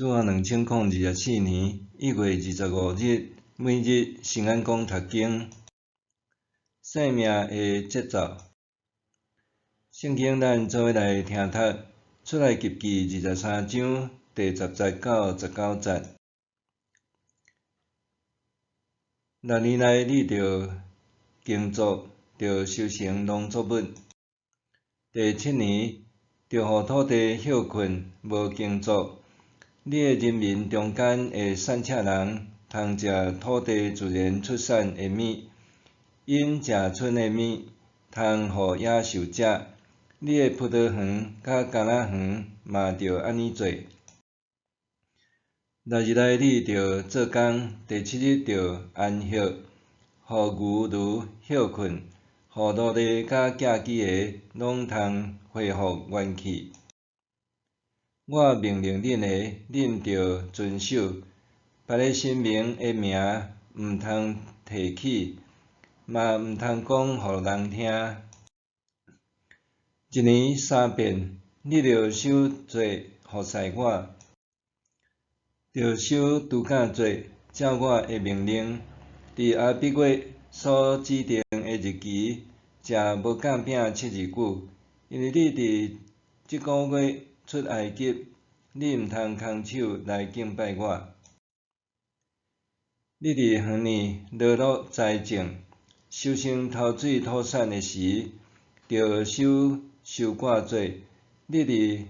主后2024年1月25日，每日圣安宫读经，生命的节奏。圣经咱做伙来听读出埃及记23章第10节到19节。6年来，你着耕作，着收成农作物；第7年，着互土地休困，无耕作。你的人民中间会散赤人，通食土地自然出产的物，因食剩的物，通互野兽食。你的葡萄园甲橄榄园嘛着安尼做。6日来，你着做工，第7日着安息，互牛驴休困，互奴隶甲寄居的拢通恢复元气。我命令恁的，恁着遵守。别个神明的名毋通提起，嘛毋通讲互人听。1年3遍，你着守节服侍我，着守除酵节，照我的命令，伫阿笔月所指定的日期，食无酵饼7日久，因为你伫即个月出埃及，你毋通空手来敬拜我。你伫园里落落栽种，收成头水土产的时，着守收割节。你伫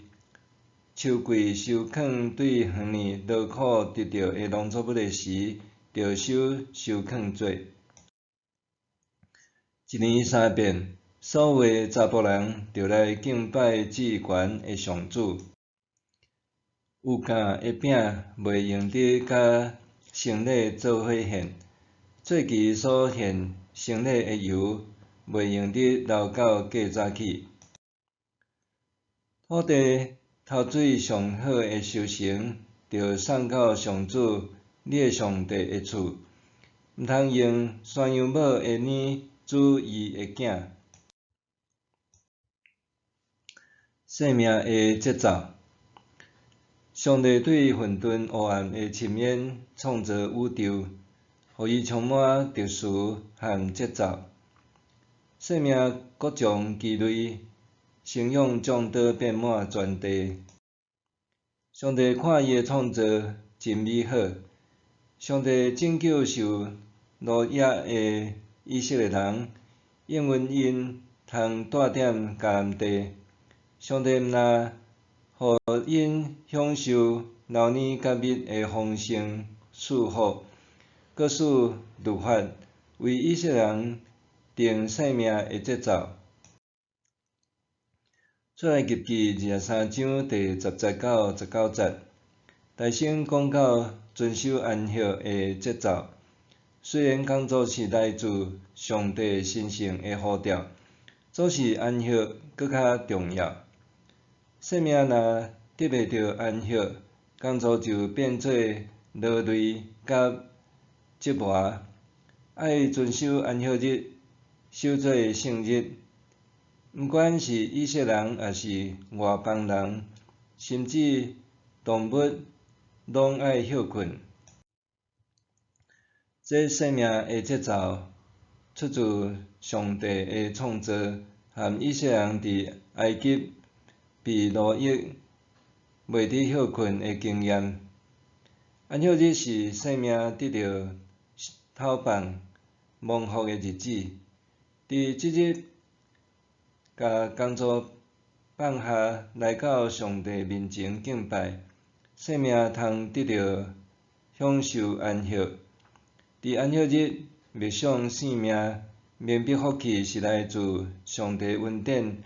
秋季收藏对园里劳苦得到的农作物的时，着守收藏节。1年3遍，所有的查甫人着来敬拜至悬的上主。有酵的饼袂用得甲生礼做伙献，节期所献生礼的油袂用得留到过早起。土地头水上好的收成，着送到上主你的上帝的厝，毋通用山羊母的奶煮伊的囝。生命的节奏。上帝对混沌黑暗的深渊创造宇宙，互伊充满特殊和节奏。生命各种基类，生养众多遍满全地。上帝看伊的创造真美好。上帝拯救受奴役的以色列人，应允因通带点迦南地。上帝毋但互因享受流年甲蜜的丰盛赐福，阁使律法为以色列人定生命的节奏。出埃及记23章第10节到19节，大声讲到遵守安息的节奏。虽然工作是来自上帝神圣的呼召，做是安息搁较重要。生命若得袂到安息，工作就变做劳累甲折磨。爱遵守安息日，守做圣日。毋管是以色列人，也是外邦人，甚至动物，拢爱休困。这生命的节奏出自上帝的创造，和以色列人伫埃及被奴役袂得休困的经验。安息日是生命得到透放、蒙福的日子。伫即日，甲工作放下，来到上帝面前敬拜，生命通得到享受安息。伫安息日默想生命，明白福气是来自上帝恩典，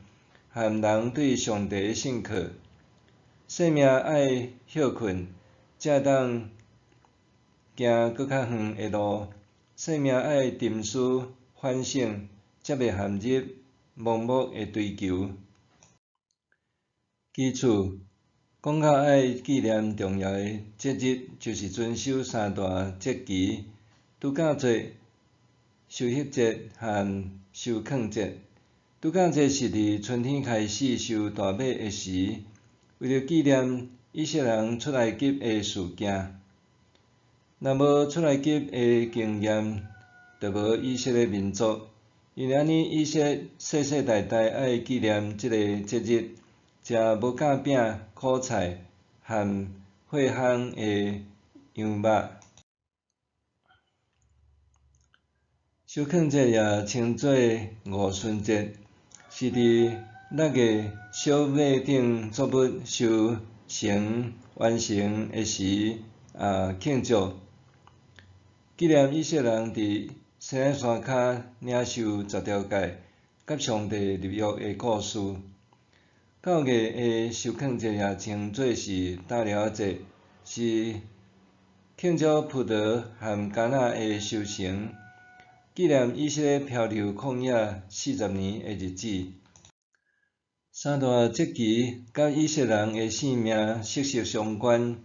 和人对上帝的信靠。生命爱休困，才当行搁较远的路。生命爱沉思反省，才袂陷入盲目的追求。基础讲到爱纪念重要的节日，就是遵守三大节期：除酵节、受洗节和收藏节。除酵节是伫春天开始收大麦的时，为了纪念以色列人出埃及的事件。若无出埃及的经验，就无以色列民族。因安尼，以色列世世代代爱纪念即个节日，食无夹饼、苦菜和血烘的羊肉。收垦节也称做五旬节，是伫6月小马顶作物收成完成的时庆祝，纪念以色列人伫西奈山骹领受10条诫，甲上帝立约的故事。9月的收垦节也称做是大寮节，是庆祝葡萄和橄榄的收成，纪念以色列漂流旷野40年的日子。三大节期甲以色列人的性命息息相关，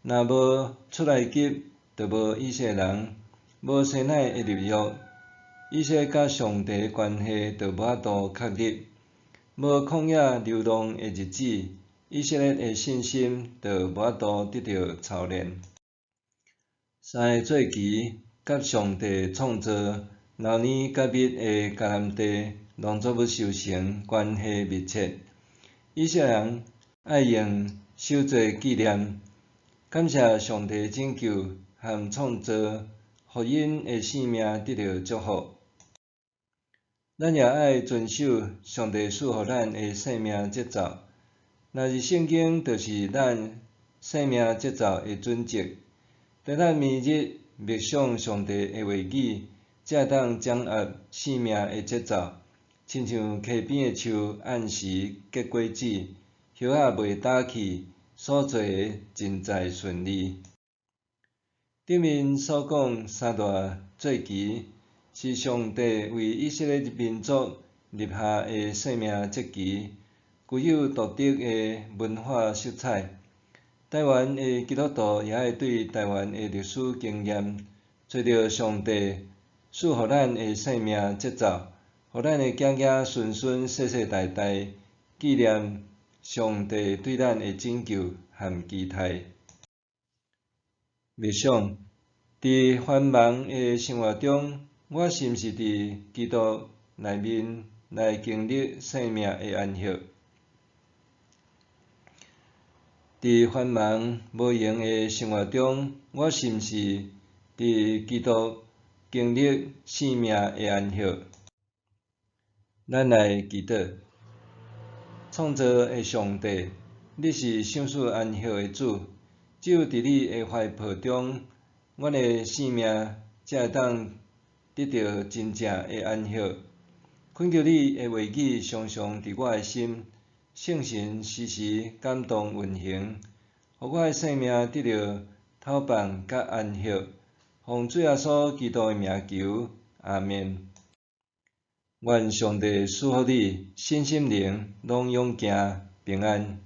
若无出埃及，就无以色列人；无西奈的立约，以色列甲上帝的关系就无法度确立；无旷野流浪的日子，以色列的信心就无法度得到操练。三个节期甲上帝创造老年甲密的迦南地农作物收成关系密切。以色列人爱用守节纪念，感谢上帝拯救和创造，互因的性命得到祝福。咱也爱遵守上帝赐予咱的生命节奏。若是圣经，就是咱生命节奏的准则。当咱每日默想上帝的话语，才会当掌握生命的节奏，亲像溪边的树，按时结果子，叶仔袂打去，所做的真在顺利。顶面所讲三大节期，是上帝为以色列民族立下的生命节期，具有独特的文化色彩。台湾的基督徒也会对台湾的历史经验，找到上帝赐予咱的生命节奏，互咱的子子孙孙世世代代纪念上帝对咱的拯救和期待。默想，伫繁忙的生活中，我是毋是伫基督内面来经历生命的安息？伫繁忙无闲的生活中，我是毋是伫基督经历生命的安息？咱来祈祷。创造的上帝，你是赏赐安息的主，只有伫你的怀抱中，阮的生命才会当得到真正的安息。恳求你的话语常常伫我的心，圣神时时感动运行，互我的生命得到透放甲安息。奉主耶稣基督的名求，阿们。愿上帝赐予你身心灵拢勇行平安。